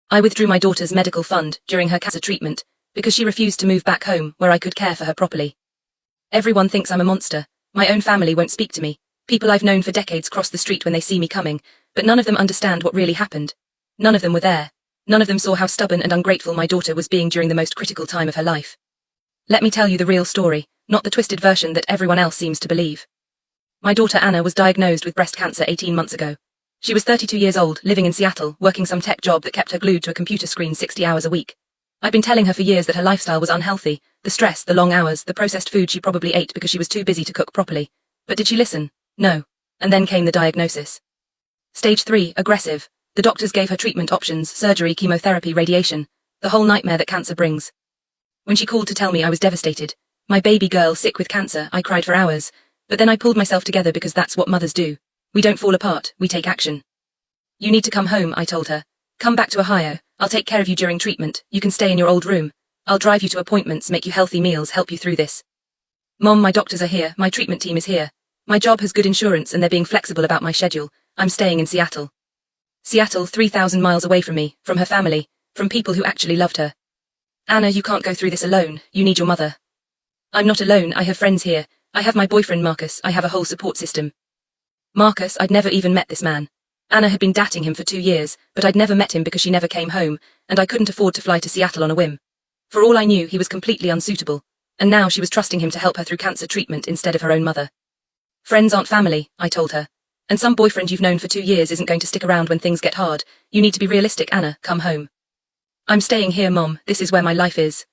I withdrew my daughter's medical fund during her cancer treatment because she refused to move back home where I could care for her properly. Everyone thinks I'm a monster. My own family won't speak to me. People I've known for decades cross the street when they see me coming, but none of them understand what really happened. None of them were there. None of them saw how stubborn and ungrateful my daughter was being during the most critical time of her life. Let me tell you the real story, not the twisted version that everyone else seems to believe. My daughter Anna was diagnosed with breast cancer 18 months ago. She was 32 years old, living in Seattle, working some tech job that kept her glued to a computer screen 60 hours a week. I'd been telling her for years that her lifestyle was unhealthy, the stress, the long hours, the processed food she probably ate because she was too busy to cook properly. But did she listen? No. And then came the diagnosis. Stage 3, aggressive. The doctors gave her treatment options, surgery, chemotherapy, radiation, the whole nightmare that cancer brings. When she called to tell me, I was devastated. My baby girl sick with cancer, I cried for hours. But then I pulled myself together because that's what mothers do. We don't fall apart, we take action. You need to come home, I told her. Come back to Ohio. I'll take care of you during treatment. You can stay in your old room. I'll drive you to appointments, make you healthy meals, help you through this. Mom, my doctors are here, my treatment team is here. My job has good insurance and they're being flexible about my schedule. I'm staying in Seattle. Seattle, 3,000 miles away from me, from her family, from people who actually loved her. Anna, you can't go through this alone. You need your mother. I'm not alone, I have friends here. I have my boyfriend Marcus, I have a whole support system. Marcus, I'd never even met this man. Anna had been dating him for 2 years, but I'd never met him because she never came home, and I couldn't afford to fly to Seattle on a whim. For all I knew, he was completely unsuitable, and now she was trusting him to help her through cancer treatment instead of her own mother. Friends aren't family, I told her. And some boyfriend you've known for 2 years isn't going to stick around when things get hard. You need to be realistic, Anna, come home. I'm staying here, Mom, this is where my life is.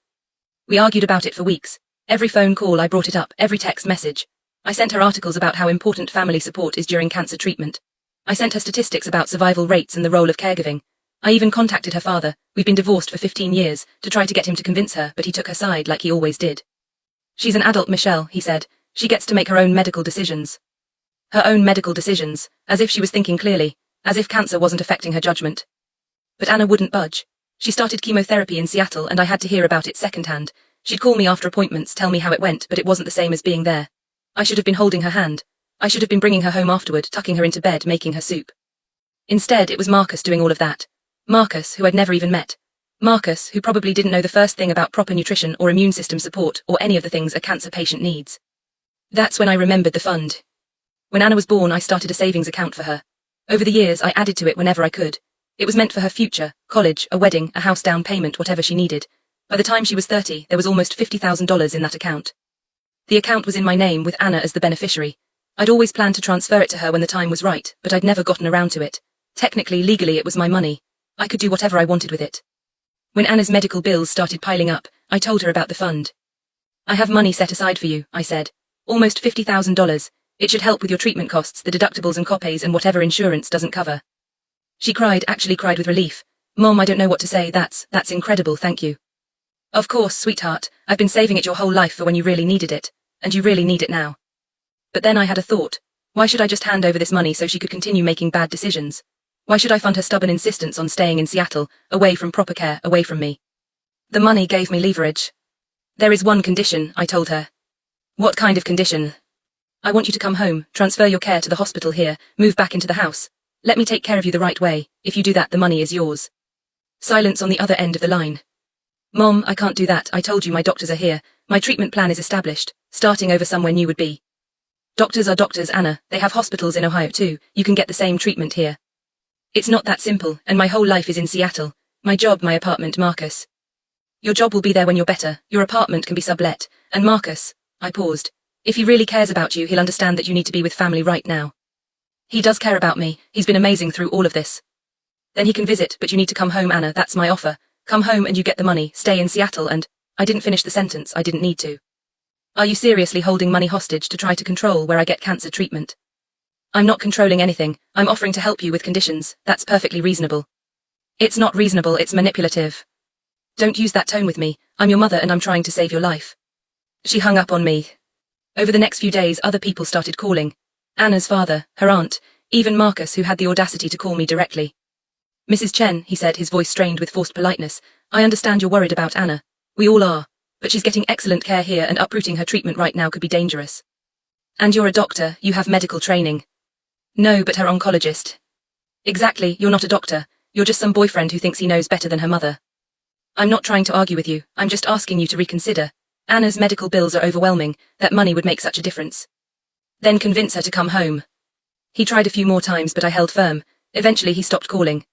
We argued about it for weeks. Every phone call I brought it up, every text message. I sent her articles about how important family support is during cancer treatment. I sent her statistics about survival rates and the role of caregiving. I even contacted her father, we've been divorced for 15 years, to try to get him to convince her, but he took her side like he always did. She's an adult, Michelle, he said. She gets to make her own medical decisions. Her own medical decisions, as if she was thinking clearly, as if cancer wasn't affecting her judgment. But Anna wouldn't budge. She started chemotherapy in Seattle and I had to hear about it secondhand. She'd call me after appointments, tell me how it went, but it wasn't the same as being there. I should have been holding her hand. I should have been bringing her home afterward, tucking her into bed, making her soup. Instead, it was Marcus doing all of that. Marcus, who I'd never even met. Marcus, who probably didn't know the first thing about proper nutrition or immune system support or any of the things a cancer patient needs. That's when I remembered the fund. When Anna was born, I started a savings account for her. Over the years, I added to it whenever I could. It was meant for her future, college, a wedding, a house down payment, whatever she needed. By the time she was 30, there was almost $50,000 in that account. The account was in my name with Anna as the beneficiary. I'd always planned to transfer it to her when the time was right, but I'd never gotten around to it. Technically, legally, it was my money. I could do whatever I wanted with it. When Anna's medical bills started piling up, I told her about the fund. I have money set aside for you, I said. Almost $50,000. It should help with your treatment costs, the deductibles and copays and whatever insurance doesn't cover. She cried, actually cried with relief. Mom, I don't know what to say, that's incredible, thank you. Of course, sweetheart, I've been saving it your whole life for when you really needed it, and you really need it now. But then I had a thought. Why should I just hand over this money so she could continue making bad decisions? Why should I fund her stubborn insistence on staying in Seattle, away from proper care, away from me? The money gave me leverage. There is one condition, I told her. What kind of condition? I want you to come home, transfer your care to the hospital here, move back into the house. Let me take care of you the right way. If you do that, the money is yours. Silence on the other end of the line. Mom, I can't do that. I told you my doctors are here. My treatment plan is established. Starting over somewhere new would be. Doctors are doctors, Anna. They have hospitals in Ohio too. You can get the same treatment here. It's not that simple, and my whole life is in Seattle. My job, my apartment, Marcus. Your job will be there when you're better. Your apartment can be sublet. And Marcus, I paused. If he really cares about you, he'll understand that you need to be with family right now. He does care about me. He's been amazing through all of this. Then he can visit, but you need to come home, Anna. That's my offer. Come home and you get the money, stay in Seattle and... I didn't finish the sentence, I didn't need to. Are you seriously holding money hostage to try to control where I get cancer treatment? I'm not controlling anything. I'm offering to help you with conditions. That's perfectly reasonable. It's not reasonable, it's manipulative. Don't use that tone with me. I'm your mother and I'm trying to save your life. She hung up on me. Over the next few days, other people started calling. Anna's father, her aunt, even Marcus, who had the audacity to call me directly. Mrs. Chen, he said, his voice strained with forced politeness, I understand you're worried about Anna. We all are. But she's getting excellent care here and uprooting her treatment right now could be dangerous. And you're a doctor, you have medical training. No, but her oncologist. Exactly, you're not a doctor. You're just some boyfriend who thinks he knows better than her mother. I'm not trying to argue with you, I'm just asking you to reconsider. Anna's medical bills are overwhelming, that money would make such a difference. Then convince her to come home. He tried a few more times but I held firm. Eventually he stopped calling.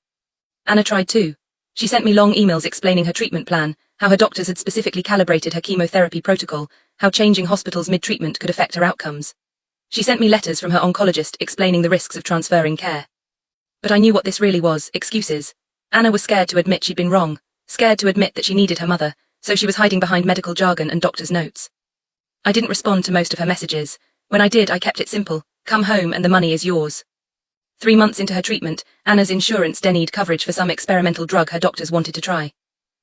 Anna tried too. She sent me long emails explaining her treatment plan, how her doctors had specifically calibrated her chemotherapy protocol, how changing hospitals mid-treatment could affect her outcomes. She sent me letters from her oncologist explaining the risks of transferring care. But I knew what this really was, excuses. Anna was scared to admit she'd been wrong, scared to admit that she needed her mother, so she was hiding behind medical jargon and doctor's notes. I didn't respond to most of her messages. When I did, I kept it simple. Come home and the money is yours. 3 months into her treatment, Anna's insurance denied coverage for some experimental drug her doctors wanted to try.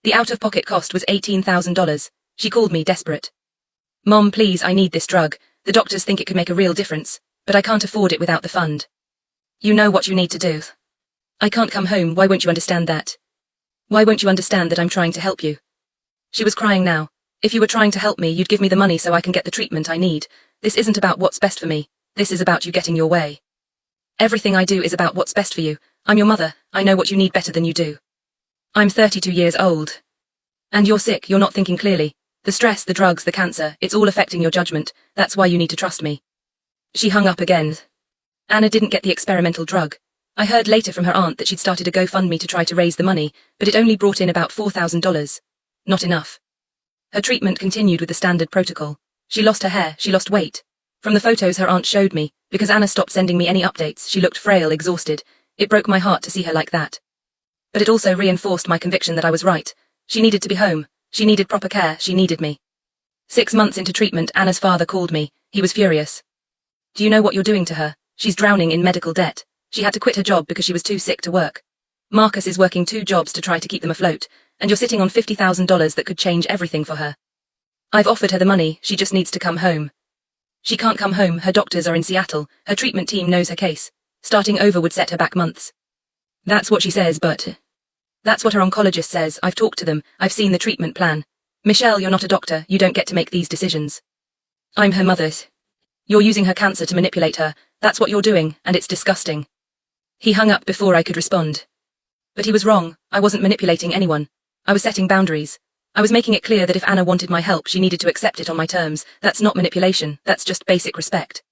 The out-of-pocket cost was $18,000. She called me desperate. Mom, please, I need this drug. The doctors think it could make a real difference, but I can't afford it without the fund. You know what you need to do. I can't come home, why won't you understand that? Why won't you understand that I'm trying to help you? She was crying now. If you were trying to help me, you'd give me the money so I can get the treatment I need. This isn't about what's best for me. This is about you getting your way. Everything I do is about what's best for you. I'm your mother, I know what you need better than you do. I'm 32 years old. And you're sick, you're not thinking clearly. The stress, the drugs, the cancer, it's all affecting your judgment. That's why you need to trust me. She hung up again. Anna didn't get the experimental drug. I heard later from her aunt that she'd started a GoFundMe to try to raise the money, but it only brought in about $4,000. Not enough. Her treatment continued with the standard protocol. She lost her hair, she lost weight. From the photos her aunt showed me, because Anna stopped sending me any updates, she looked frail, exhausted. It broke my heart to see her like that. But it also reinforced my conviction that I was right. She needed to be home. She needed proper care, she needed me. 6 months into treatment, Anna's father called me. He was furious. Do you know what you're doing to her? She's drowning in medical debt. She had to quit her job because she was too sick to work. Marcus is working 2 jobs to try to keep them afloat, and you're sitting on $50,000 that could change everything for her. I've offered her the money, she just needs to come home. She can't come home, her doctors are in Seattle, her treatment team knows her case. Starting over would set her back months. That's what she says, but... That's what her oncologist says, I've talked to them, I've seen the treatment plan. Michelle, you're not a doctor, you don't get to make these decisions. I'm her mother's. You're using her cancer to manipulate her, that's what you're doing, and it's disgusting. He hung up before I could respond. But he was wrong, I wasn't manipulating anyone. I was setting boundaries. I was making it clear that if Anna wanted my help, she needed to accept it on my terms. That's not manipulation, that's just basic respect.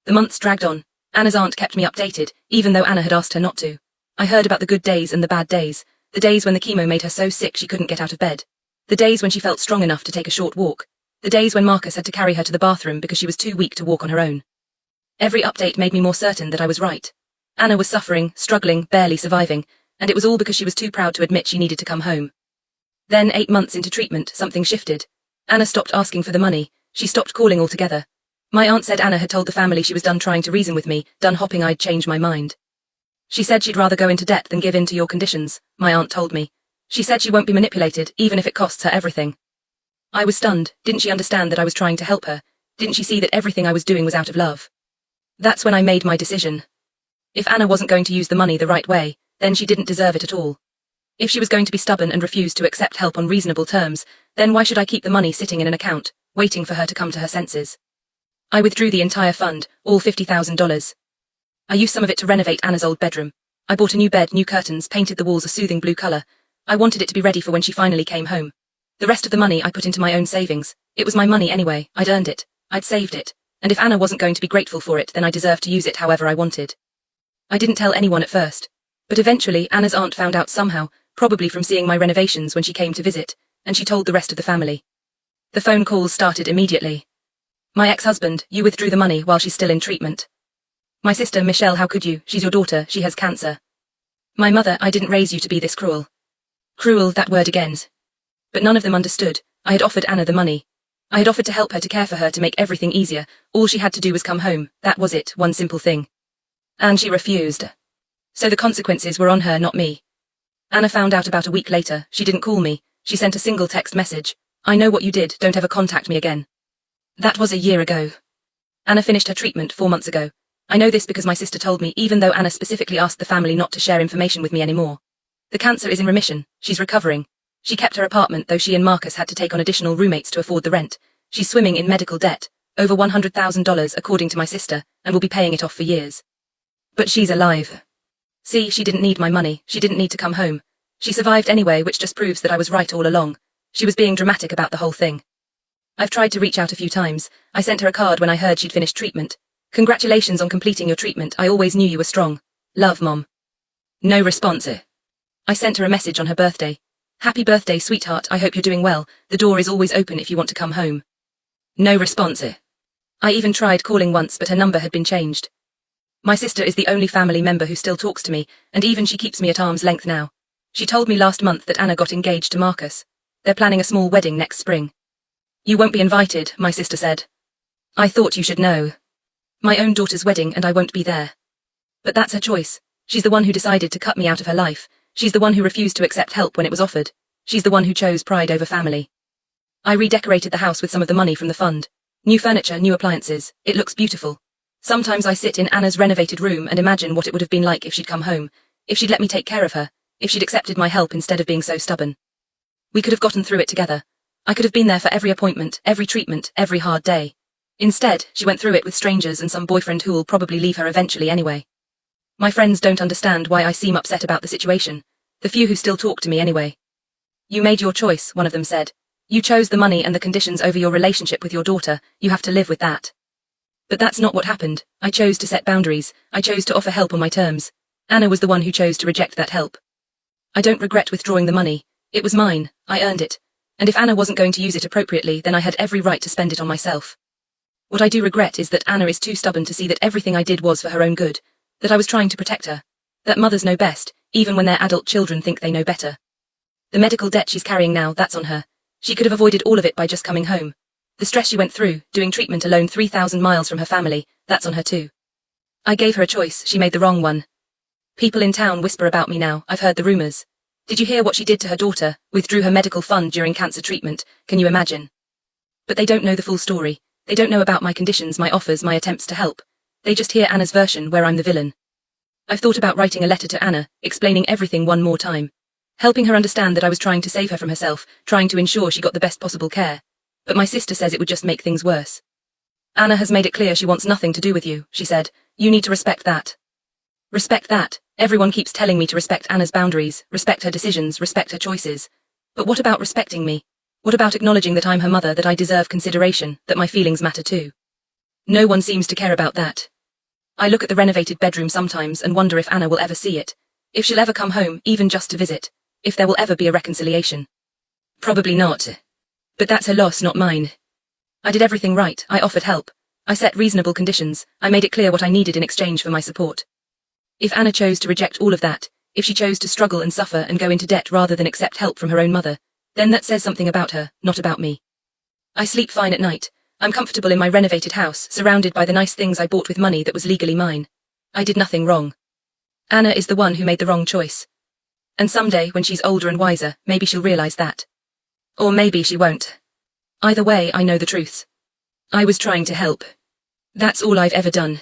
The months dragged on. Anna's aunt kept me updated, even though Anna had asked her not to. I heard about the good days and the bad days. The days when the chemo made her so sick she couldn't get out of bed. The days when she felt strong enough to take a short walk. The days when Marcus had to carry her to the bathroom because she was too weak to walk on her own. Every update made me more certain that I was right. Anna was suffering, struggling, barely surviving, and it was all because she was too proud to admit she needed to come home. Then, 8 months into treatment, something shifted. Anna stopped asking for the money. She stopped calling altogether. My aunt said Anna had told the family she was done trying to reason with me, done hoping I'd change my mind. She said she'd rather go into debt than give in to your conditions, my aunt told me. She said she won't be manipulated, even if it costs her everything. I was stunned. Didn't she understand that I was trying to help her? Didn't she see that everything I was doing was out of love? That's when I made my decision. If Anna wasn't going to use the money the right way, then she didn't deserve it at all. If she was going to be stubborn and refuse to accept help on reasonable terms, then why should I keep the money sitting in an account, waiting for her to come to her senses? I withdrew the entire fund, all $50,000. I used some of it to renovate Anna's old bedroom. I bought a new bed, new curtains, painted the walls a soothing blue color. I wanted it to be ready for when she finally came home. The rest of the money I put into my own savings. It was my money anyway, I'd earned it. I'd saved it. And if Anna wasn't going to be grateful for it, then I deserved to use it however I wanted. I didn't tell anyone at first. But eventually, Anna's aunt found out somehow, probably from seeing my renovations when she came to visit, and she told the rest of the family. The phone calls started immediately. My ex-husband, you withdrew the money while she's still in treatment. My sister, Michelle, how could you? She's your daughter, she has cancer. My mother, I didn't raise you to be this cruel. Cruel, that word again. But none of them understood. I had offered Anna the money. I had offered to help her, to care for her, to make everything easier. All she had to do was come home. That was it, one simple thing. And she refused. So the consequences were on her, not me. Anna found out about a week later. She didn't call me. She sent a single text message. I know what you did, don't ever contact me again. That was a year ago. Anna finished her treatment 4 months ago. I know this because my sister told me, even though Anna specifically asked the family not to share information with me anymore. The cancer is in remission. She's recovering. She kept her apartment, though she and Marcus had to take on additional roommates to afford the rent. She's swimming in medical debt, over $100,000 according to my sister, and will be paying it off for years. But she's alive. See, she didn't need my money, she didn't need to come home. She survived anyway, which just proves that I was right all along. She was being dramatic about the whole thing. I've tried to reach out a few times. I sent her a card when I heard she'd finished treatment. Congratulations on completing your treatment, I always knew you were strong. Love, Mom. No response. I sent her a message on her birthday. Happy birthday, sweetheart, I hope you're doing well. The door is always open if you want to come home. No response. I even tried calling once, but her number had been changed. My sister is the only family member who still talks to me, and even she keeps me at arm's length now. She told me last month that Anna got engaged to Marcus. They're planning a small wedding next spring. You won't be invited, my sister said. I thought you should know. My own daughter's wedding, and I won't be there. But that's her choice. She's the one who decided to cut me out of her life. She's the one who refused to accept help when it was offered. She's the one who chose pride over family. I redecorated the house with some of the money from the fund. New furniture, new appliances. It looks beautiful. Sometimes I sit in Anna's renovated room and imagine what it would have been like if she'd come home, if she'd let me take care of her, if she'd accepted my help instead of being so stubborn. We could have gotten through it together. I could have been there for every appointment, every treatment, every hard day. Instead, she went through it with strangers and some boyfriend who'll probably leave her eventually anyway. My friends don't understand why I seem upset about the situation, the few who still talk to me anyway. You made your choice, one of them said. You chose the money and the conditions over your relationship with your daughter, you have to live with that. But that's not what happened. I chose to set boundaries, I chose to offer help on my terms. Anna was the one who chose to reject that help. I don't regret withdrawing the money. It was mine, I earned it. And if Anna wasn't going to use it appropriately, then I had every right to spend it on myself. What I do regret is that Anna is too stubborn to see that everything I did was for her own good, that I was trying to protect her, that mothers know best, even when their adult children think they know better. The medical debt she's carrying now, that's on her. She could have avoided all of it by just coming home. The stress she went through, doing treatment alone 3,000 miles from her family, that's on her too. I gave her a choice, she made the wrong one. People in town whisper about me now, I've heard the rumors. Did you hear what she did to her daughter, withdrew her medical fund during cancer treatment, can you imagine? But they don't know the full story. They don't know about my conditions, my offers, my attempts to help. They just hear Anna's version where I'm the villain. I've thought about writing a letter to Anna, explaining everything one more time. Helping her understand that I was trying to save her from herself, trying to ensure she got the best possible care. But my sister says it would just make things worse. Anna has made it clear she wants nothing to do with you, she said. You need to respect that. Respect that. Everyone keeps telling me to respect Anna's boundaries, respect her decisions, respect her choices. But what about respecting me? What about acknowledging that I'm her mother, that I deserve consideration, that my feelings matter too? No one seems to care about that. I look at the renovated bedroom sometimes and wonder if Anna will ever see it. If she'll ever come home, even just to visit. If there will ever be a reconciliation. Probably not. But that's her loss, not mine. I did everything right, I offered help. I set reasonable conditions, I made it clear what I needed in exchange for my support. If Anna chose to reject all of that, if she chose to struggle and suffer and go into debt rather than accept help from her own mother, then that says something about her, not about me. I sleep fine at night. I'm comfortable in my renovated house, surrounded by the nice things I bought with money that was legally mine. I did nothing wrong. Anna is the one who made the wrong choice. And someday, when she's older and wiser, maybe she'll realize that. Or maybe she won't. Either way, I know the truth. I was trying to help. That's all I've ever done.